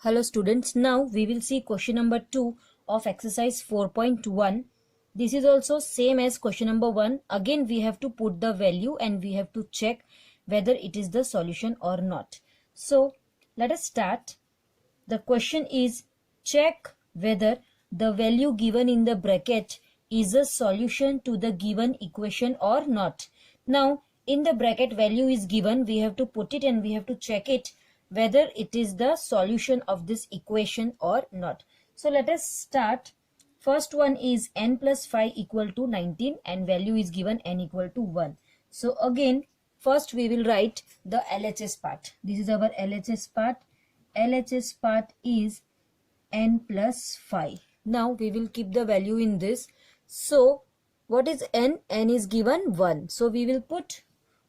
Hello students, now we will see question number 2 of exercise 4.1. This is also same as question number 1. Again we have to put the value and we have to check whether it is the solution or not. So let us start. The question is check whether the value given in the bracket is a solution to the given equation or not. Now in the bracket value is given, we have to put it and we have to check it whether it is the solution of this equation or not. So let us start. First one is n plus 5 equal to 19 and value is given n equal to 1. So again first we will write the LHS part. This is our LHS part. LHS part is n plus 5. Now we will keep the value in this. So what is n? N is given 1. So we will put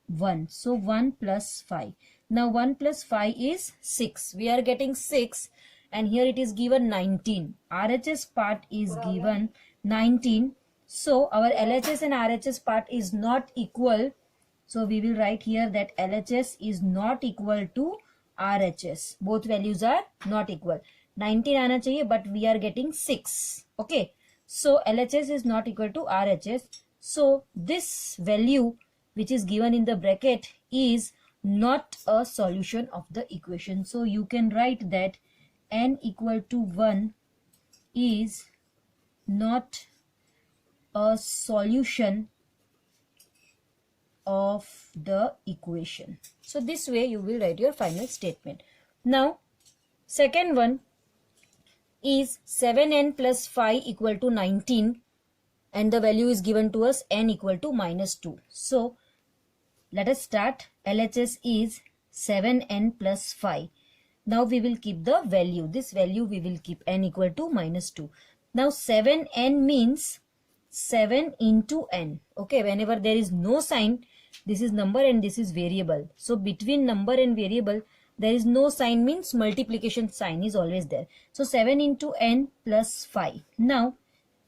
1. So 1 plus 5. Now 1 plus 5 is 6. We are getting 6 and here it is given 19. RHS part is given 19. So our LHS and RHS part is not equal. So we will write here that LHS is not equal to RHS. Both values are not equal. 19 आना चाहिए but we are getting 6. Okay. So LHS is not equal to RHS. So this value which is given in the bracket is not a solution of the equation. So you can write that n equal to 1 is not a solution of the equation. So this way you will write your final statement. Now second one is 7n plus 5 equal to 19 and the value is given to us n equal to minus 2. So let us start. LHS is 7n plus 5. Now we will keep the value. This value we will keep n equal to minus 2. Now 7n means 7 into n. Okay, whenever there is no sign, this is number and this is variable. So between number and variable, there is no sign means multiplication sign is always there. So 7 into n plus 5. Now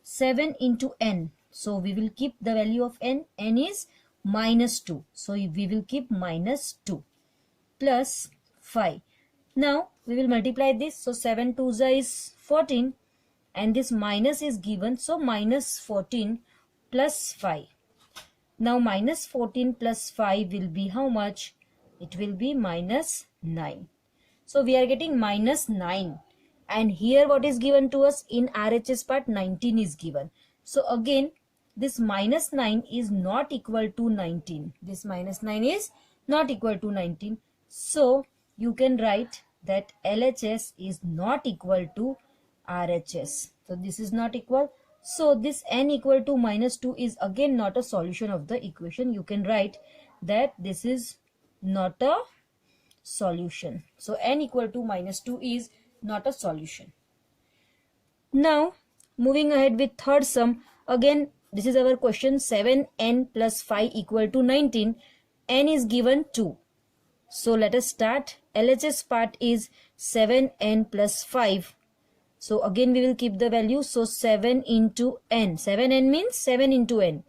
7 into n. So we will keep the value of n. N is minus 2. So we will keep minus 2 plus 5. Now we will multiply this. So 7 2s is 14 and this minus is given. So minus 14 plus 5. Now minus 14 plus 5 will be how much? It will be minus 9. So we are getting minus 9. And here what is given to us in RHS part? 19 is given. So again this minus 9 is not equal to 19. This minus 9 is not equal to 19. So you can write that LHS is not equal to RHS. So this is not equal. So this n equal to minus 2 is again not a solution of the equation. You can write that this is not a solution. So n equal to minus 2 is not a solution. Now moving ahead with third sum. Again this is our question. 7n plus 5 equal to 19. N is given 2. So let us start. LHS part is 7n plus 5. So again we will keep the value. So 7 into n. 7n means 7 into n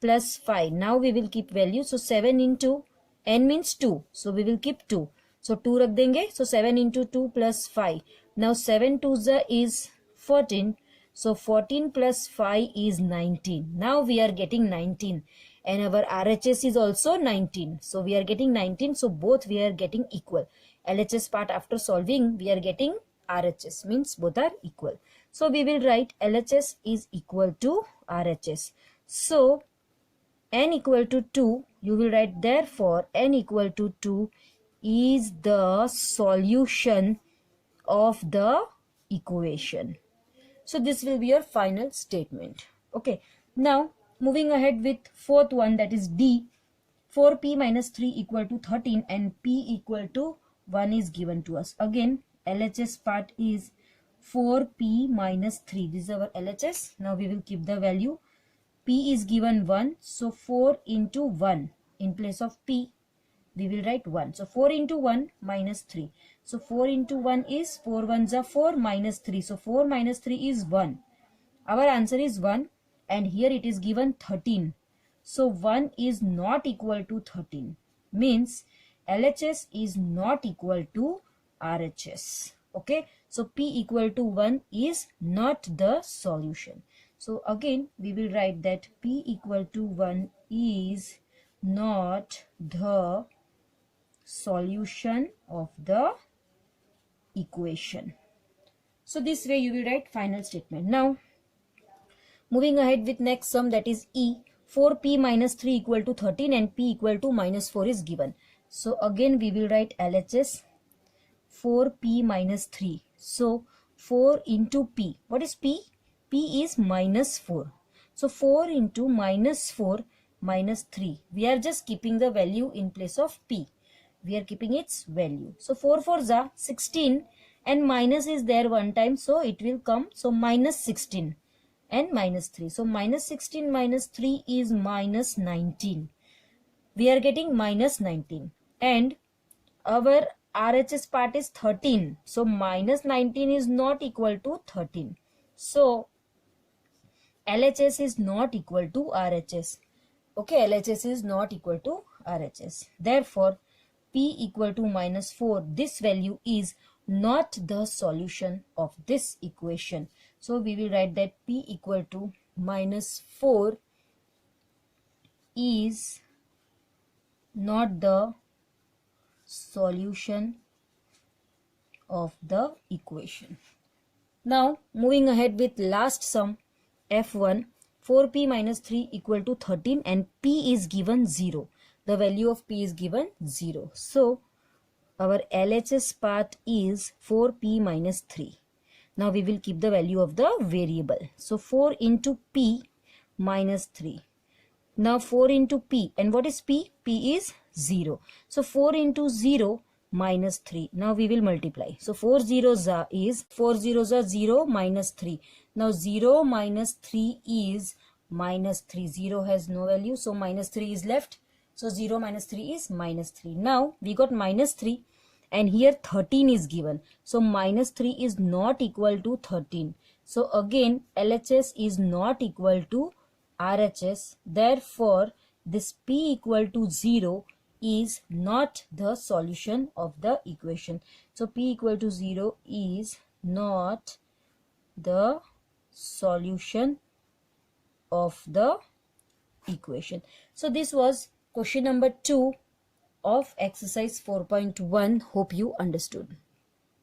plus 5. Now we will keep value. So 7 into n means 2. So we will keep 2. So 2 रख देंगे. So 7 into 2 plus 5. Now 7 2s is 14. So 14 plus 5 is 19. Now we are getting 19 and our RHS is also 19. So we are getting 19. So both we are getting equal. LHS part after solving we are getting RHS means both are equal. So we will write LHS is equal to RHS. So n equal to 2 you will write therefore n equal to 2 is the solution of the equation. So this will be your final statement. Okay. Now moving ahead with fourth one, that is D. 4p minus 3 equal to 13 and p equal to 1 is given to us. Again LHS part is 4p minus 3. This is our LHS. Now we will keep the value. P is given 1. So 4 into 1. In place of p we will write 1. So 4 into 1 minus 3. So 4 into 1 is 4 1s are 4 minus 3. So 4 minus 3 is 1. Our answer is 1 and here it is given 13. So 1 is not equal to 13. Means LHS is not equal to RHS. Okay, so p equal to 1 is not the solution. So again we will write that p equal to 1 is not the solution of the equation. So this way you will write final statement. Now moving ahead with next sum, that is E. 4p minus 3 equal to 13 and p equal to minus 4 is given. So again we will write LHS 4p minus 3. So 4 into p. What is p? P is minus 4. So 4 into minus 4 minus 3. We are just keeping the value in place of p. We are keeping its value. So 4 4s are 16 and minus is there one time. So it will come. So minus 16 and minus 3. So minus 16 minus 3 is minus 19. We are getting minus 19. And our RHS part is 13. So minus 19 is not equal to 13. So LHS is not equal to RHS. Okay, LHS is not equal to RHS. Therefore, p equal to minus 4, this value is not the solution of this equation. So we will write that p equal to minus 4 is not the solution of the equation. Now moving ahead with last sum, F1. 4p minus 3 equal to 13 and p is given 0. The value of p is given 0. So our LHS part is 4p minus 3. Now we will keep the value of the variable. So 4 into p minus 3. Now 4 into p. And what is p? P is 0. So 4 into 0 minus 3. Now we will multiply. So 4 zeros are 0 minus 3. Now 0 minus 3 is minus 3. 0 has no value. So minus 3 is left. So 0 minus 3 is minus 3. Now we got minus 3 and here 13 is given. So minus 3 is not equal to 13. So again LHS is not equal to RHS. Therefore this p equal to 0 is not the solution of the equation. So p equal to 0 is not the solution of the equation. So this was question number 2 of exercise 4.1. Hope you understood.